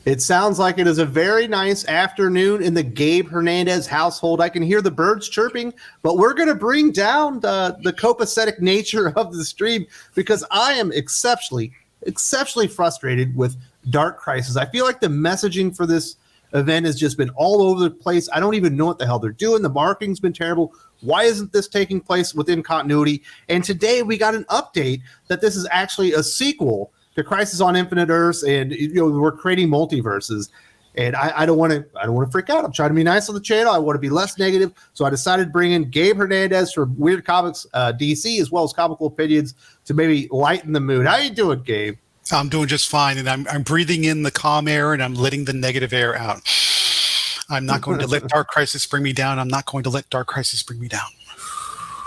It sounds like it is a very nice afternoon in the Gabe Hernandez household. I can hear the birds chirping, but we're going to bring down the copacetic nature of the stream because I am exceptionally frustrated with Dark Crisis. I feel like the messaging for this event has just been all over the place. I don't even know what the hell they're doing. The marketing's been terrible. Why isn't this taking place within continuity? And today we got an update that this is actually a sequel to Crisis on Infinite Earths, and we're creating multiverses. And I don't want to freak out. I'm trying to be nice on the channel. I want to be less negative. So I decided to bring in Gabe Hernandez from Weird Comics DC, as well as Comical Opinions, to maybe lighten the mood. How you doing, Gabe? I'm doing just fine, and I'm breathing in the calm air, and I'm letting the negative air out. I'm not going to let Dark Crisis bring me down. I'm not going to let Dark Crisis bring me down.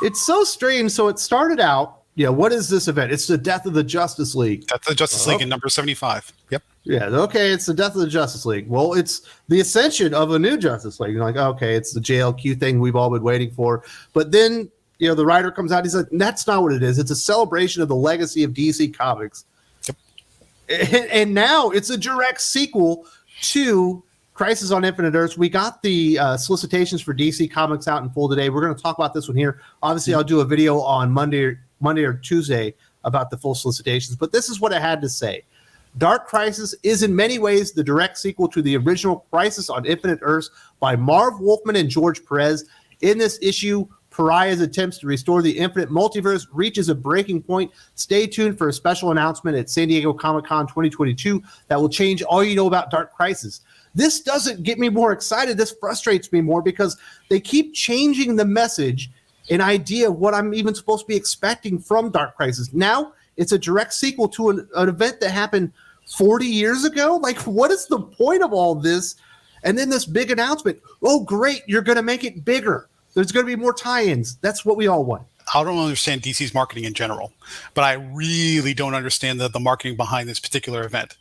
It's so strange. So it started out, what is this event? It's the Death of the Justice League. Death of the Justice League in number 75. Yep. Yeah, okay, it's the Death of the Justice League. Well, it's the ascension of a new Justice League. You're like, okay, it's the JLQ thing we've all been waiting for. But then, the writer comes out, he's like, that's not what it is. It's a celebration of the legacy of DC Comics. Yep. And now it's a direct sequel to Crisis on Infinite Earths. We got the solicitations for DC Comics out in full today. We're going to talk about this one here. Obviously, I'll do a video on Monday or Tuesday about the full solicitations, but this is what I had to say. Dark Crisis is in many ways the direct sequel to the original Crisis on Infinite Earths by Marv Wolfman and George Perez. In this issue, Pariah's attempts to restore the Infinite Multiverse reaches a breaking point. Stay tuned for a special announcement at San Diego Comic-Con 2022 that will change all you know about Dark Crisis. This doesn't get me more excited. This frustrates me more because they keep changing the message, an idea of what I'm even supposed to be expecting from Dark Crisis. Now it's a direct sequel to an event that happened 40 years ago. Like, what is the point of all this? And then this big announcement. Oh, great. You're going to make it bigger. There's going to be more tie-ins. That's what we all want. I don't understand DC's marketing in general, but I really don't understand the marketing behind this particular event.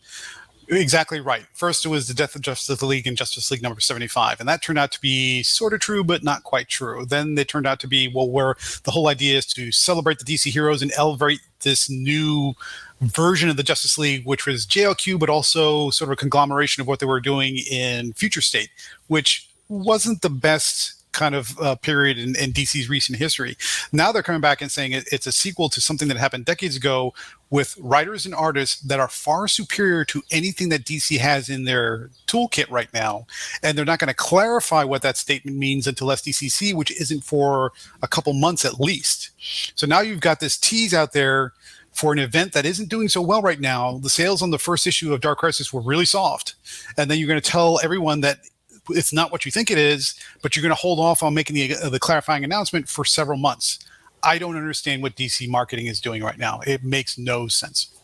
Exactly right. First, it was the Death of Justice League and Justice League number 75, and that turned out to be sort of true, but not quite true. Then they turned out to be, where the whole idea is to celebrate the DC heroes and elevate this new version of the Justice League, which was JLQ, but also sort of a conglomeration of what they were doing in Future State, which wasn't the best kind of period in DC's recent history. Now they're coming back and saying it's a sequel to something that happened decades ago with writers and artists that are far superior to anything that DC has in their toolkit right now. And they're not going to clarify what that statement means until SDCC, which isn't for a couple months at least. So now you've got this tease out there for an event that isn't doing so well right now. The sales on the first issue of Dark Crisis were really soft. And then you're going to tell everyone that it's not what you think it is, but you're going to hold off on making the clarifying announcement for several months. I don't understand what DC marketing is doing right now. It makes no sense.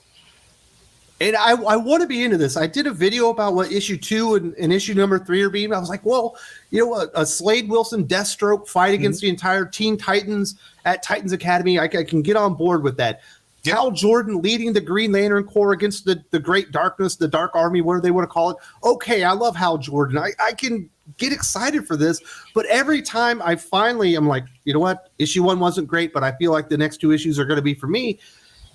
And I want to be into this. I did a video about what issue 2 and issue number 3 are being. I was like, well, a Slade Wilson Deathstroke fight against the entire Teen Titans at Titans Academy. I can get on board with that. Yep. Hal Jordan leading the Green Lantern Corps against the Great Darkness, the Dark Army, whatever they want to call it. Okay, I love Hal Jordan. I can get excited for this, but every time I'm like, you know what? Issue 1 wasn't great, but I feel like the next 2 issues are going to be for me.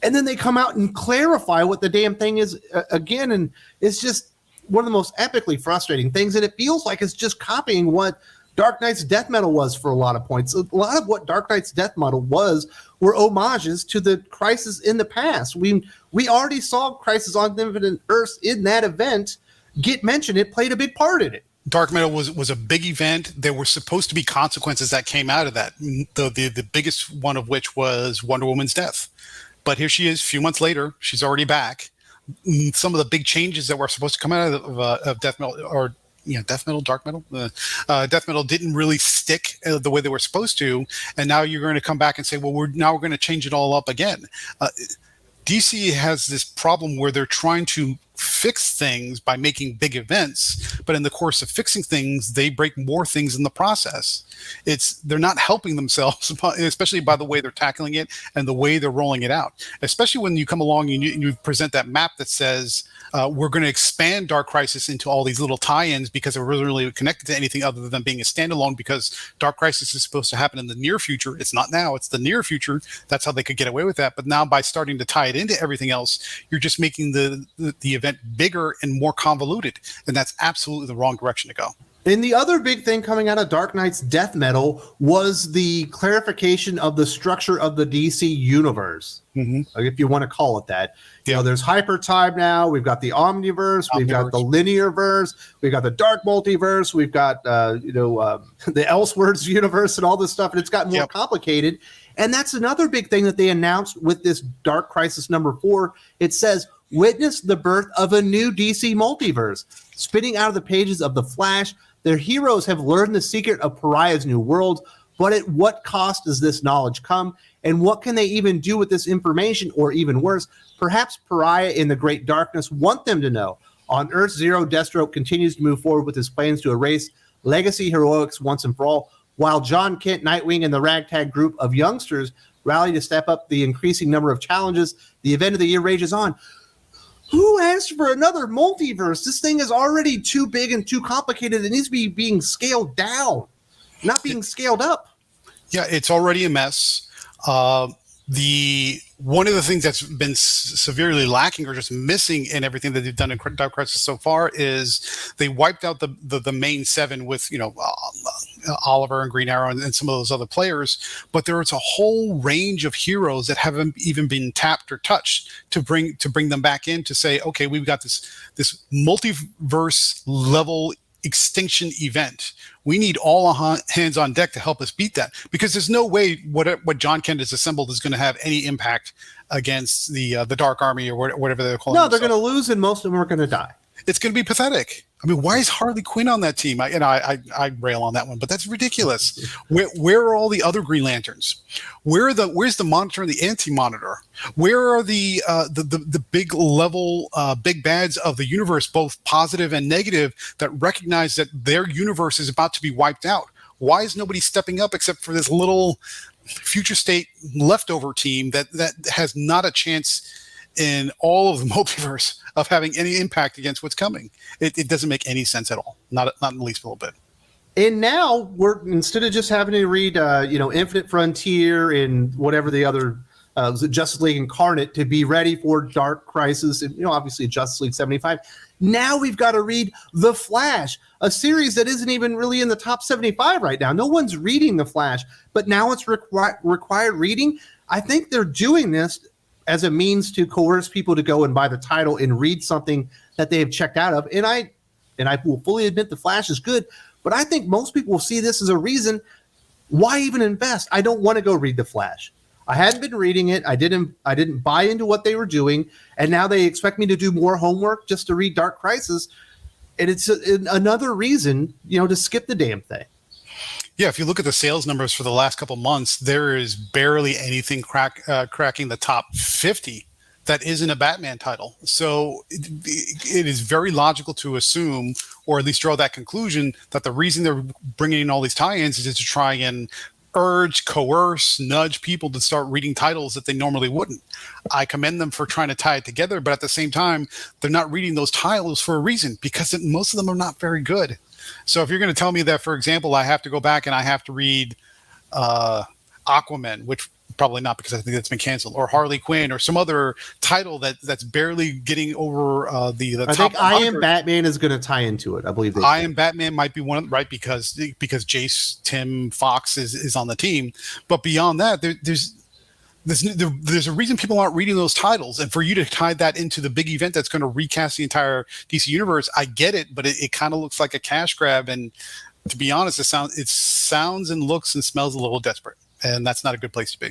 And then they come out and clarify what the damn thing is again, and it's just one of the most epically frustrating things, and it feels like it's just copying what Dark Knight's Death Metal was for a lot of points. A lot of what Dark Knight's Death Metal were homages to the Crisis in the past. We already saw Crisis on Infinite Earths in that event get mentioned. It played a big part in it. Dark Metal was a big event. There were supposed to be consequences that came out of that. The biggest one of which was Wonder Woman's death. But here she is, a few months later. She's already back. Some of the big changes that were supposed to come out of Death Metal, or Death Metal, Dark Metal. Death Metal didn't really stick the way they were supposed to, and now you're going to come back and say, well, we're going to change it all up again. DC has this problem where they're trying to fix things by making big events, but in the course of fixing things, they break more things in the process. They're not helping themselves, especially by the way they're tackling it and the way they're rolling it out. Especially when you come along and you present that map that says, we're going to expand Dark Crisis into all these little tie-ins because it wasn't really connected to anything other than being a standalone, because Dark Crisis is supposed to happen in the near future. It's not now, it's the near future. That's how they could get away with that. But now by starting to tie it into everything else, you're just making the event event bigger and more convoluted, and that's absolutely the wrong direction to go. And the other big thing coming out of Dark Knight's death metal was the clarification of the structure of the DC universe, if you want to call it that. You know, there's hypertime now. We've got the Omniverse. We've got the Linearverse. We've got the Dark Multiverse. We've got, the Elseworlds universe and all this stuff. And it's gotten more complicated. And that's another big thing that they announced with this Dark Crisis #4. It says, witness the birth of a new DC multiverse. Spitting out of the pages of The Flash, their heroes have learned the secret of Pariah's new world, but at what cost does this knowledge come? And what can they even do with this information? Or even worse, perhaps Pariah in the Great Darkness want them to know. On Earth Zero, Deathstroke continues to move forward with his plans to erase legacy heroics once and for all, while John Kent, Nightwing, and the ragtag group of youngsters rally to step up the increasing number of challenges. The event of the year rages on. Who asked for another multiverse? This thing is already too big and too complicated. It needs to be being scaled down, not being scaled up. Yeah, it's already a mess. One of the things that's been severely lacking or just missing in everything that they've done in Dark Crisis so far is they wiped out the main 7 with Oliver and Green Arrow and some of those other players, but there is a whole range of heroes that haven't even been tapped or touched to bring them back in to say, okay, we've got this multiverse level extinction event. We need all hands on deck to help us beat that, because there's no way what John Kent has assembled is going to have any impact against the Dark Army or whatever they're calling. No, they're going to lose, and most of them are going to die. It's going to be pathetic. I mean, why is Harley Quinn on that team? I rail on that one, but that's ridiculous. Where are all the other Green Lanterns? Where's the Monitor and the Anti-Monitor? Where are the big level big bads of the universe, both positive and negative, that recognize that their universe is about to be wiped out? Why is nobody stepping up except for this little future state leftover team that has not a chance in all of the multiverse of having any impact against what's coming? It doesn't make any sense at all. Not in the least little bit. And now we're, instead of just having to read, Infinite Frontier and whatever the other Justice League Incarnate to be ready for Dark Crisis, and obviously Justice League 75. Now we've got to read The Flash, a series that isn't even really in the top 75 right now. No one's reading The Flash, but now it's required reading. I think they're doing this as a means to coerce people to go and buy the title and read something that they have checked out of. And I will fully admit The Flash is good, but I think most people will see this as a reason why even invest. I don't want to go read The Flash. I hadn't been reading it. I didn't buy into what they were doing, and now they expect me to do more homework just to read Dark Crisis, and it's another reason, to skip the damn thing. Yeah, if you look at the sales numbers for the last couple months, there is barely anything cracking the top 50 that isn't a Batman title. So it is very logical to assume, or at least draw that conclusion, that the reason they're bringing in all these tie-ins is to try and urge, coerce, nudge people to start reading titles that they normally wouldn't. I commend them for trying to tie it together, but at the same time, they're not reading those titles for a reason, because most of them are not very good. So if you're going to tell me that, for example, I have to go back and I have to read Aquaman, which probably not, because I think that's been canceled, or Harley Quinn, or some other title that's barely getting over the top. I think I Am Batman is going to tie into it. I believe I Am Batman might be one of, right, because Jace Tim Fox is on the team. But beyond that, there's a reason people aren't reading those titles, and for you to tie that into the big event that's going to recast the entire DC universe, I get it, but it kind of looks like a cash grab, and to be honest, it sounds and looks and smells a little desperate, and that's not a good place to be.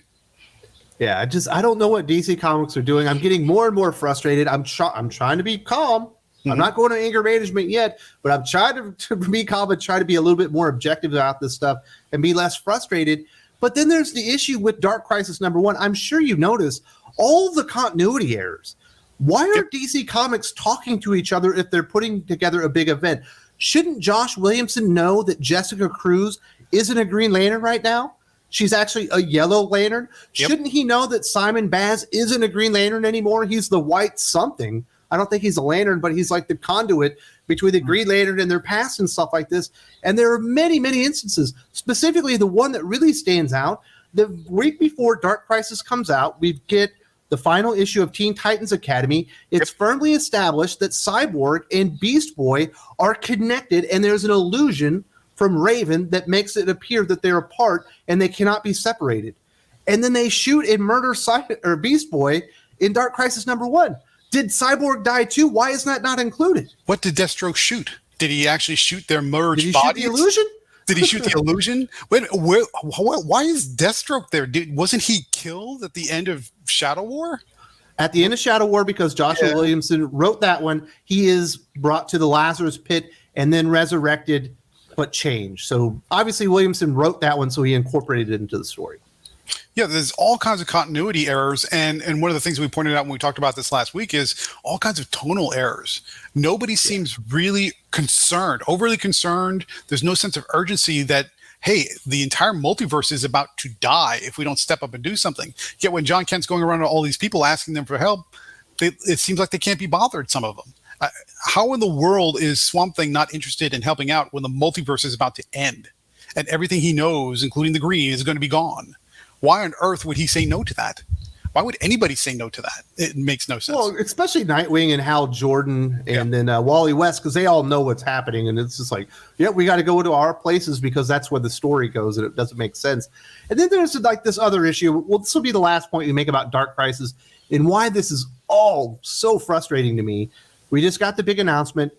Yeah, I don't know what DC Comics are doing. I'm getting more and more frustrated. I'm trying to be calm. Mm-hmm. I'm not going to anger management yet, but I'm trying to be calm and try to be a little bit more objective about this stuff and be less frustrated. But then there's the issue with Dark Crisis #1. I'm sure you noticed all the continuity errors. Why are DC Comics talking to each other if they're putting together a big event? Shouldn't Josh Williamson know that Jessica Cruz isn't a Green Lantern right now? She's actually a Yellow Lantern. Yep. Shouldn't he know that Simon Baz isn't a Green Lantern anymore? He's the white something. I don't think he's a Lantern, but he's like the conduit between the Green Lantern and their past and stuff like this. And there are many, many instances, specifically the one that really stands out. The week before Dark Crisis comes out, we get the final issue of Teen Titans Academy, it's firmly established that Cyborg and Beast Boy are connected, and there's an illusion from Raven that makes it appear that they're apart and they cannot be separated. And then they shoot and murder Beast Boy in Dark Crisis #1. Did Cyborg die too? Why is that not included? What did Deathstroke shoot? Did he actually shoot their merged Did he bodies? shoot the illusion? Did he shoot the illusion? Wait, why is Deathstroke there? Wasn't he killed at the end of Shadow War? At the end of Shadow War, because Joshua Williamson wrote that one, he is brought to the Lazarus Pit and then resurrected, but changed. So obviously Williamson wrote that one, so he incorporated it into the story. Yeah, there's all kinds of continuity errors, and one of the things we pointed out when we talked about this last week is all kinds of tonal errors. Nobody seems really overly concerned. There's no sense of urgency that, hey, the entire multiverse is about to die if we don't step up and do something. Yet when John Kent's going around to all these people asking them for help, it seems like they can't be bothered, some of them. How in the world is Swamp Thing not interested in helping out when the multiverse is about to end and everything he knows, including the Green, is going to be gone? Why on earth would he say no to that? Why would anybody say no to that? It makes no sense. Well, especially Nightwing and Hal Jordan and then Wally West, because they all know what's happening. And it's just like, yeah, we got to go to our places because that's where the story goes and it doesn't make sense. And then there's like this other issue. Well, this will be the last point we make about Dark Crisis and why this is all so frustrating to me. We just got the big announcement.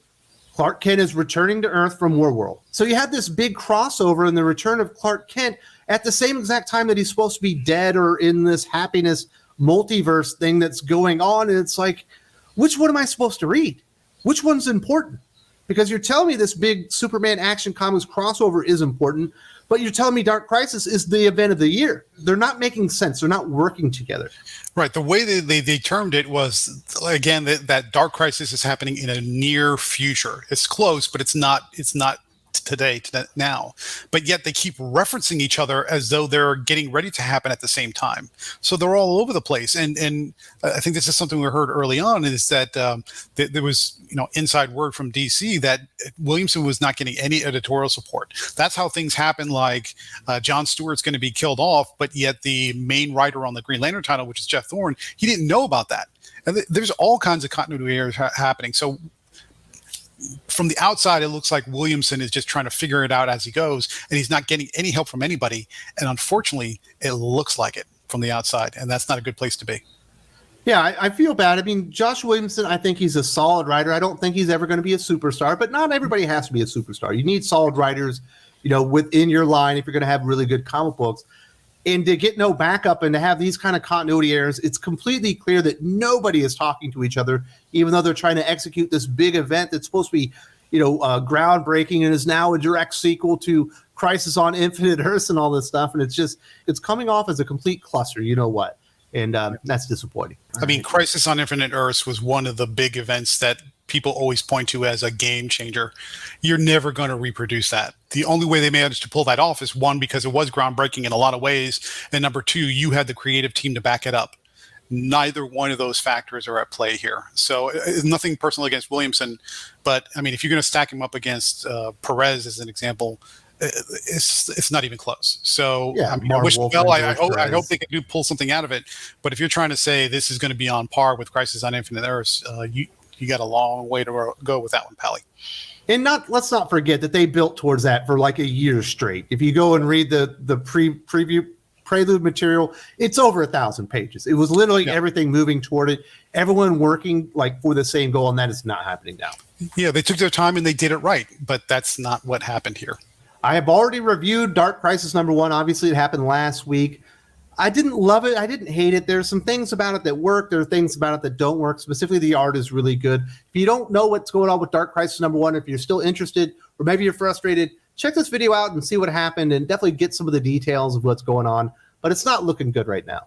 Clark Kent is returning to Earth from Warworld. So you had this big crossover in the return of Clark Kent at the same exact time that he's supposed to be dead or in this happiness multiverse thing that's going on. And it's like, which one am I supposed to read? Which one's important? Because you're telling me this big Superman Action Comics crossover is important, but you're telling me Dark Crisis is the event of the year. They're not making sense. They're not working together. Right. The way they termed it was, again, that Dark Crisis is happening in a near future. It's close, but it's not today, now. But yet they keep referencing each other as though they're getting ready to happen at the same time. So they're all over the place. And I think this is something we heard early on, is that there was inside word from DC that Williamson was not getting any editorial support. That's how things happen. Like Jon Stewart's going to be killed off, but yet the main writer on the Green Lantern title, which is Jeff Thorne, he didn't know about that. And there's all kinds of continuity errors happening. So from the outside, it looks like Williamson is just trying to figure it out as he goes, and he's not getting any help from anybody. And unfortunately, it looks like it from the outside, and that's not a good place to be. Yeah, I feel bad. I mean, Josh Williamson, I think he's a solid writer. I don't think he's ever going to be a superstar, but not everybody has to be a superstar. You need solid writers, within your line if you're going to have really good comic books. And to get no backup and to have these kind of continuity errors, it's completely clear that nobody is talking to each other, even though they're trying to execute this big event that's supposed to be, groundbreaking and is now a direct sequel to Crisis on Infinite Earths and all this stuff. And it's coming off as a complete cluster. You know what? And that's disappointing. I mean, Crisis on Infinite Earths was one of the big events that people always point to as a game changer. You're never going to reproduce that. The only way they managed to pull that off is, one, because it was groundbreaking in a lot of ways, and number two, you had the creative team to back it up. Neither one of those factors are at play here. So nothing personal against Williamson, but I mean, if you're going to stack him up against Perez as an example, it's not even close. So yeah, I mean, I wish well. I hope they can pull something out of it. But if you're trying to say this is going to be on par with Crisis on Infinite Earths, you got a long way to go with that one, Pally. And let's not forget that they built towards that for like a year straight. If you go and read the preview prelude material, it's over 1,000 pages. It was literally everything moving toward it, everyone working like for the same goal, and that is not happening now. Yeah, they took their time and they did it right, but that's not what happened here. I have already reviewed Dark Crisis #1. Obviously, it happened last week. I didn't love it. I didn't hate it. There's some things about it that work. There are things about it that don't work. Specifically, the art is really good. If you don't know what's going on with Dark Crisis #1, if you're still interested or maybe you're frustrated, check this video out and see what happened and definitely get some of the details of what's going on. But it's not looking good right now.